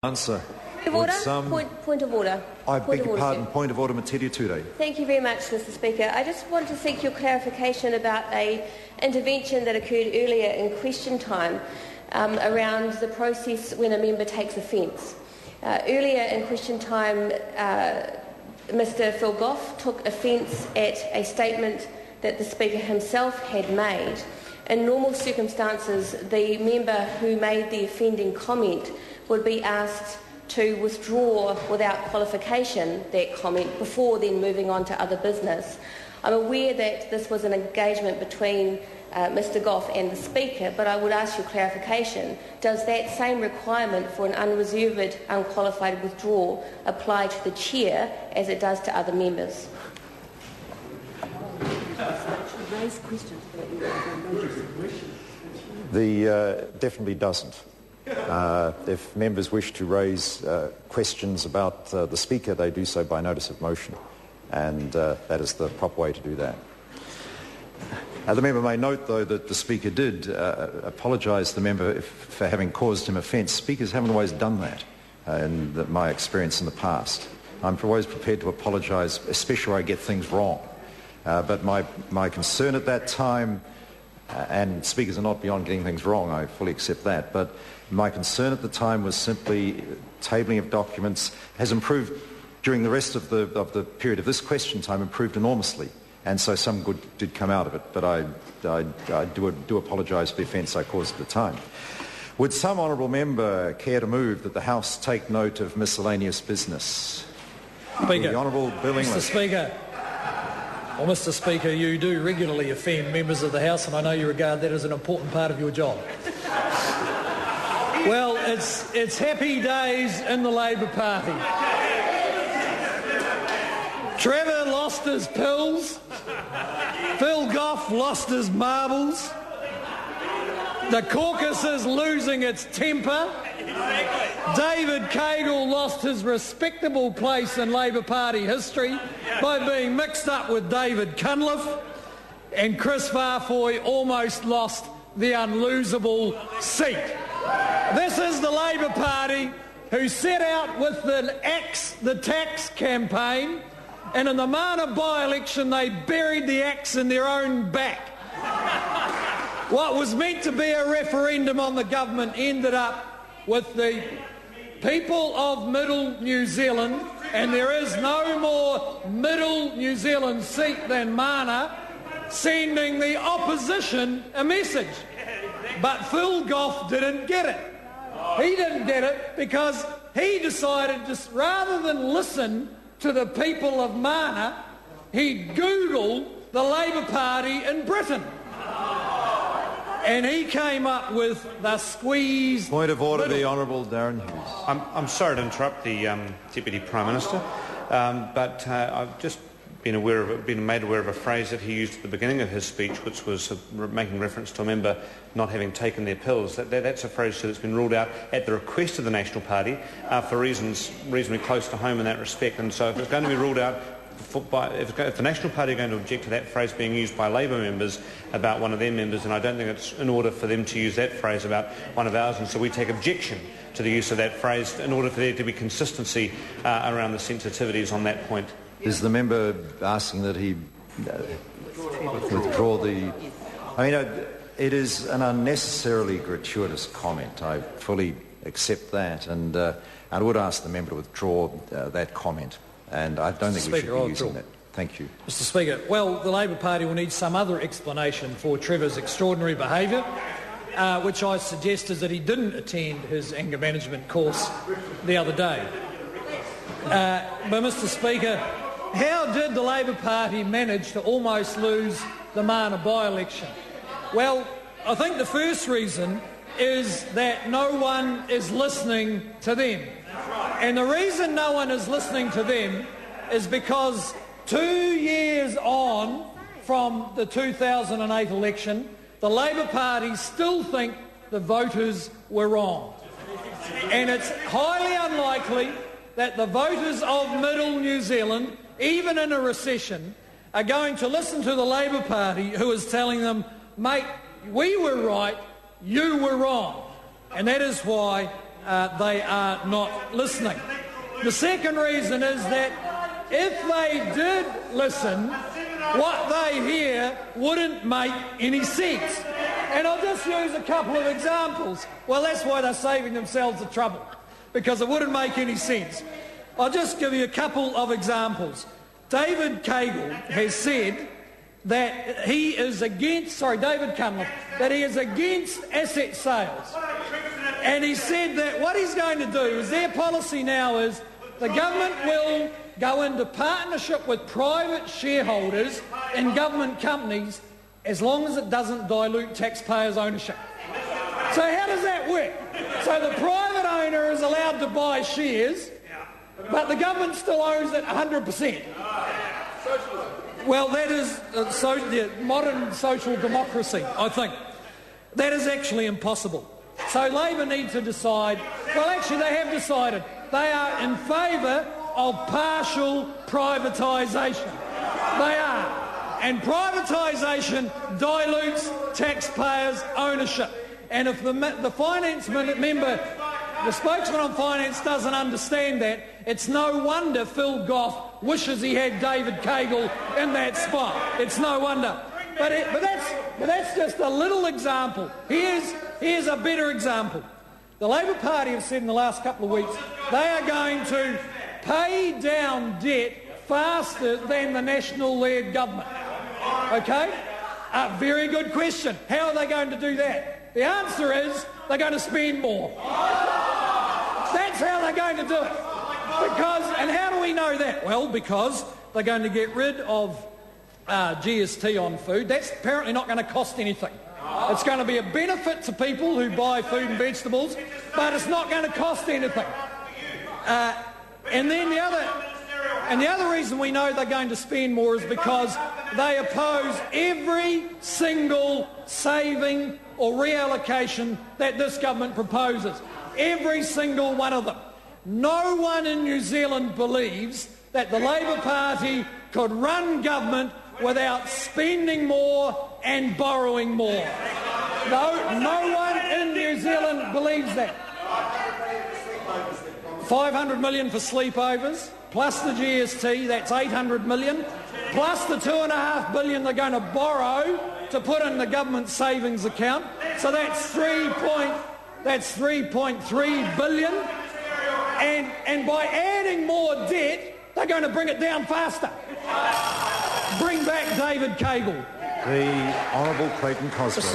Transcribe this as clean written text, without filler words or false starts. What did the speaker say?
Answer. Point of order? Point of order. I beg your pardon. Point of order, Materia Ture. Thank you very much, Mr Speaker. I just want to seek your clarification about an intervention that occurred earlier in question time around the process when a member takes offence. Earlier in question time, Mr Phil Goff took offence at a statement that the Speaker himself had made. In normal circumstances, the member who made the offending comment would be asked to withdraw without qualification that comment before then moving on to other business. I'm aware that this was an engagement between Mr Goff and the Speaker, but I would ask your clarification. Does that same requirement for an unreserved, unqualified withdrawal apply to the Chair as it does to other members? Definitely doesn't. If members wish to raise questions about the Speaker, they do so by notice of motion, and that is the proper way to do that. The member may note, though, that the Speaker did apologise to the member for having caused him offence. Speakers haven't always done that, in my experience in the past. I'm always prepared to apologise, especially where I get things wrong. But my concern at that time, and speakers are not beyond getting things wrong, I fully accept that, but my concern at the time was simply tabling of documents has improved during the rest of the period of this question time, improved enormously, and so some good did come out of it, but I do apologise for the offence I caused at the time. Would some honourable member care to move that the House take note of miscellaneous business? Speaker. The Honourable Bill English. Mr Speaker. Well, Mr Speaker, you do regularly offend members of the House, and I know you regard that as an important part of your job. Well, it's happy days in the Labor Party. Trevor lost his pills. Phil Goff lost his marbles. The caucus is losing its temper. David Cagle lost his respectable place in Labor Party history by being mixed up with David Cunliffe, and Chris Farfoy almost lost the unlosable seat. This is the Labor Party who set out with the tax campaign, and in the Mana by-election they buried the axe in their own back. What was meant to be a referendum on the government ended up with the people of Middle New Zealand, and there is no more Middle New Zealand seat than Mana, sending the opposition a message. But Phil Goff didn't get it. He didn't get it because he decided, just rather than listen to the people of Mana, he Googled the Labor Party in Britain. And he came up with the squeezed... Point of order, the Honourable Darren Hughes. I'm sorry to interrupt the Deputy Prime Minister, but I've just been made aware of a phrase that he used at the beginning of his speech, which was making reference to a member not having taken their pills. That's a phrase that's been ruled out at the request of the National Party for reasons reasonably close to home in that respect. And so if it's going to be ruled out, if the National Party are going to object to that phrase being used by Labor members about one of their members, and I don't think it's in order for them to use that phrase about one of ours, and so we take objection to the use of that phrase in order for there to be consistency around the sensitivities on that point. Is the member asking that he withdraw the... I mean, it is an unnecessarily gratuitous comment. I fully accept that, and I would ask the member to withdraw that comment. And I don't think we should be using that. Thank you. Mr Speaker, well, the Labor Party will need some other explanation for Trevor's extraordinary behaviour, which I suggest is that he didn't attend his anger management course the other day. But, Mr Speaker, how did the Labor Party manage to almost lose the Mana by-election? Well, I think the first reason is that no one is listening to them. And the reason no one is listening to them is because 2 years on from the 2008 election, the Labor Party still think the voters were wrong. And it's highly unlikely that the voters of Middle New Zealand, even in a recession, are going to listen to the Labor Party who is telling them, mate, we were right, you were wrong. And that is why they are not listening. The second reason is that if they did listen, what they hear wouldn't make any sense. And I'll just use a couple of examples. Well, that's why they're saving themselves the trouble, because it wouldn't make any sense. I'll just give you a couple of examples. David Cagle has said that he is against, David Cunliffe, that he is against asset sales. And he said that what he's going to do is, their policy now is the government will go into partnership with private shareholders in government companies as long as it doesn't dilute taxpayers' ownership. So how does that work? So the private owner is allowed to buy shares, but the government still owns it 100%. Well, that is modern social democracy, I think. That is actually impossible. So Labor need to decide, well, actually they have decided, they are in favour of partial privatisation. They are. And privatisation dilutes taxpayers' ownership. And if the finance member, the spokesman on finance doesn't understand that, it's no wonder Phil Goff wishes he had David Cagle in that spot. It's no wonder. But that's just a little example. Here's a better example. The Labor Party have said in the last couple of weeks they are going to pay down debt faster than the national-led government. Okay? A very good question. How are they going to do that? The answer is they're going to spend more. That's how they're going to do it. And how do we know that? Well, because they're going to get rid of GST on food. That's apparently not going to cost anything. It's going to be a benefit to people who buy food and vegetables, but it's not going to cost anything. And the other reason we know they're going to spend more is because they oppose every single saving or reallocation that this government proposes. Every single one of them. No one in New Zealand believes that the Labor Party could run government without spending more and borrowing more. No one in New Zealand believes that. 500 million for sleepovers, plus the GST, that's 800 million, plus the $2.5 billion they're going to borrow to put in the government savings account. So that's 3.3 billion. And by adding more debt, they're going to bring it down faster. Bring back David Cagle. The Honourable Clayton Cosgrove.